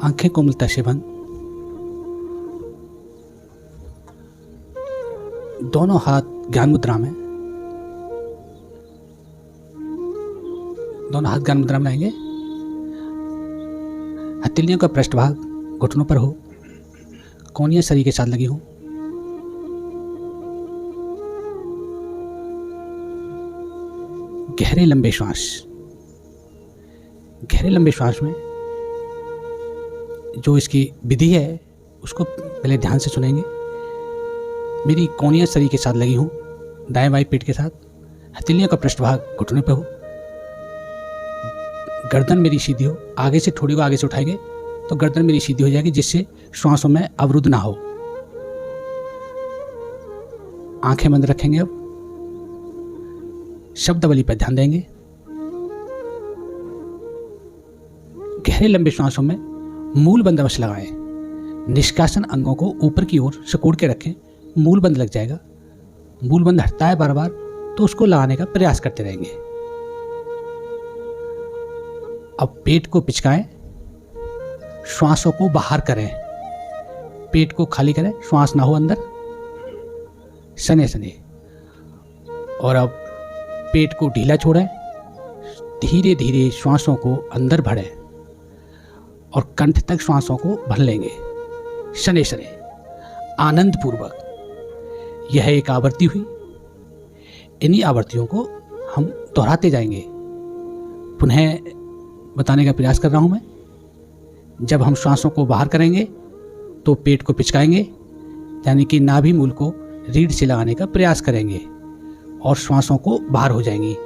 आंखें कोमलता से बंद, दोनों हाथ ज्ञान मुद्रा में, दोनों हाथ ज्ञान मुद्रा में लाएंगे। हथेलियों का पृष्ठभाग घुटनों पर हो, कोहनियां शरीर के साथ लगी हो। गहरे लंबे श्वास, गहरे लंबे श्वास में जो इसकी विधि है उसको पहले ध्यान से सुनेंगे। मेरी कोहनियां शरीर के साथ लगी हो, दाएं बाएं पेट के साथ, हथेलियों का पृष्ठभाग घुटने पे हो, गर्दन मेरी सीधी हो। आगे से थोड़ी को आगे से उठाएंगे तो गर्दन मेरी सीधी हो जाएगी, जिससे श्वासों में अवरुद्ध ना हो। आंखें बंद रखेंगे। अब शब्दावली पर ध्यान देंगे। गहरे लंबे श्वासों में मूल बंद अवश्य लगाएं। निष्कासन अंगों को ऊपर की ओर सिकोड़ के रखें। मूल बंद लग जाएगा। मूल बंद हटता है बार बार तो उसको लगाने का प्रयास करते रहेंगे। अब पेट को पिचकाएं, श्वासों को बाहर करें। पेट को खाली करें, श्वास ना हो अंदर, सने सने। और अब पेट को ढीला छोड़ें। धीरे धीरे श्वासों को अंदर भरें और कंठ तक श्वासों को भर लेंगे, शने शने, आनंद पूर्वक। यह एक आवृत्ति हुई। इन्हीं आवृत्तियों को हम दोहराते जाएंगे। पुनः बताने का प्रयास कर रहा हूं मैं। जब हम श्वासों को बाहर करेंगे तो पेट को पिचकाएंगे, यानी कि नाभि मूल को रीढ़ से लगाने का प्रयास करेंगे और श्वासों को बाहर हो जाएंगी।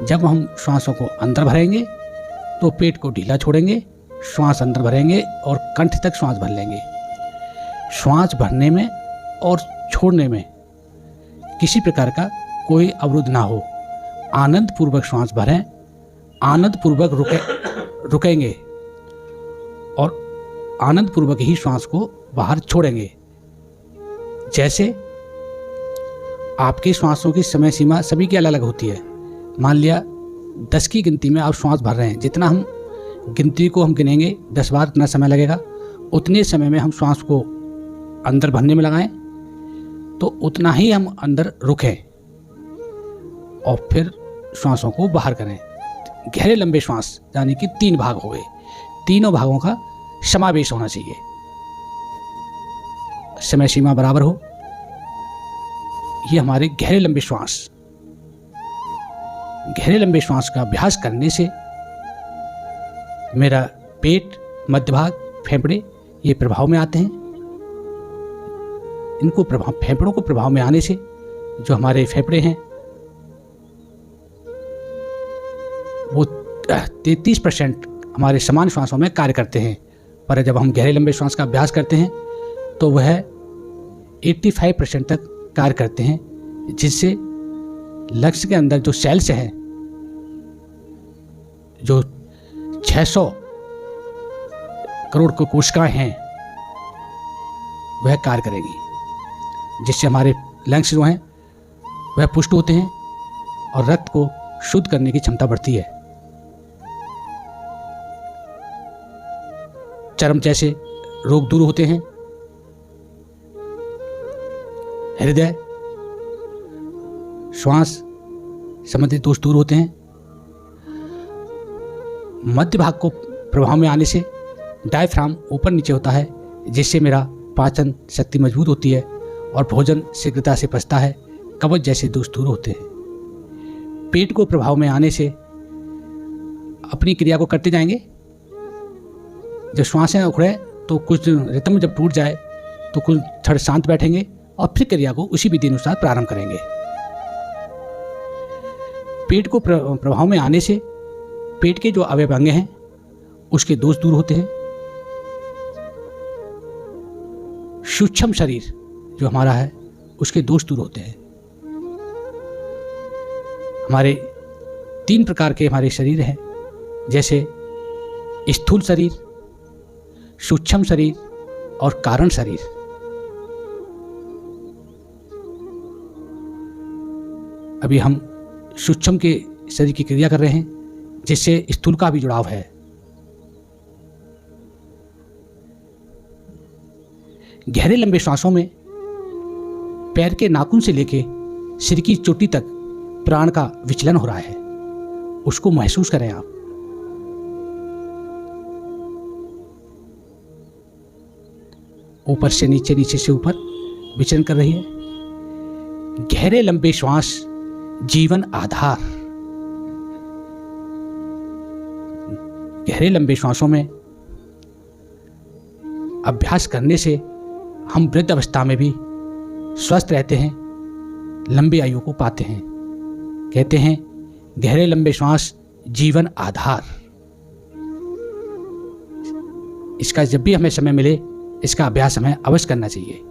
जब हम श्वासों को अंदर भरेंगे तो पेट को ढीला छोड़ेंगे, श्वास अंदर भरेंगे और कंठ तक श्वास भर लेंगे। श्वास भरने में और छोड़ने में किसी प्रकार का कोई अवरुद्ध ना हो। आनंद पूर्वक श्वास भरें, आनंद पूर्वक रुकेंगे और आनंद पूर्वक ही श्वास को बाहर छोड़ेंगे। जैसे आपकी श्वासों की समय सीमा सभी की अलग अलग होती है। मान लिया 10 की गिनती में आप श्वास भर रहे हैं। जितना हम गिनती को हम गिनेंगे 10 बार कितना समय लगेगा, उतने समय में हम श्वास को अंदर भरने में लगाएं तो उतना ही हम अंदर रुकें और फिर श्वासों को बाहर करें। गहरे लंबे श्वास यानी कि 3 भाग हो गए। तीनों भागों का समावेश होना चाहिए। समय सीमा बराबर हो। ये हमारे गहरे लंबे श्वास, गहरे लंबे श्वास का अभ्यास करने से मेरा पेट, मध्य भाग, फेफड़े ये प्रभाव में आते हैं। इनको फेफड़ों को प्रभाव में आने से जो हमारे फेफड़े हैं वो 33% हमारे समान श्वासों में कार्य करते हैं। पर जब हम गहरे लंबे श्वास का अभ्यास करते हैं तो वह 85% तक कार्य करते हैं, जिससे लक्ष्य के अंदर जो सेल्स हैं, जो 600 करोड़ कोशिकाएं हैं, वह कार्य करेगी, जिससे हमारे लंग्स जो हैं वह पुष्ट होते हैं और रक्त को शुद्ध करने की क्षमता बढ़ती है। चर्म जैसे रोग दूर होते हैं। हृदय, श्वास संबंधित दोष दूर होते हैं। मध्य भाग को प्रभाव में आने से डायफ्राम ऊपर नीचे होता है, जिससे मेरा पाचन शक्ति मजबूत होती है और भोजन शीघ्रता से पचता है। कब्ज जैसे दोष दूर होते हैं। पेट को प्रभाव में आने से अपनी क्रिया को करते जाएंगे। जब श्वासें उखड़े तो कुछ रिदम जब टूट जाए तो कुछ थोड़े शांत बैठेंगे और फिर क्रिया को उसी विधि अनुसार प्रारंभ करेंगे। पेट को प्रभाव में आने से पेट के जो अवयव अंग हैं उसके दोष दूर होते हैं। सूक्ष्म शरीर जो हमारा है उसके दोष दूर होते हैं। हमारे 3 प्रकार के हमारे शरीर हैं, जैसे स्थूल शरीर, सूक्ष्म शरीर और कारण शरीर। अभी हम सूक्ष्म के शरीर की क्रिया कर रहे हैं, जिससे स्थूल का भी जुड़ाव है। गहरे लंबे श्वासों में पैर के नाखून से लेके सिर की चोटी तक प्राण का विचलन हो रहा है, उसको महसूस करें आप। ऊपर से नीचे, नीचे से ऊपर विचलन कर रही है। गहरे लंबे श्वास जीवन आधार। गहरे लंबे श्वासों में अभ्यास करने से हम वृद्ध अवस्था में भी स्वस्थ रहते हैं, लंबी आयु को पाते हैं। कहते हैं गहरे लंबे श्वास जीवन आधार। इसका जब भी हमें समय मिले इसका अभ्यास हमें अवश्य करना चाहिए।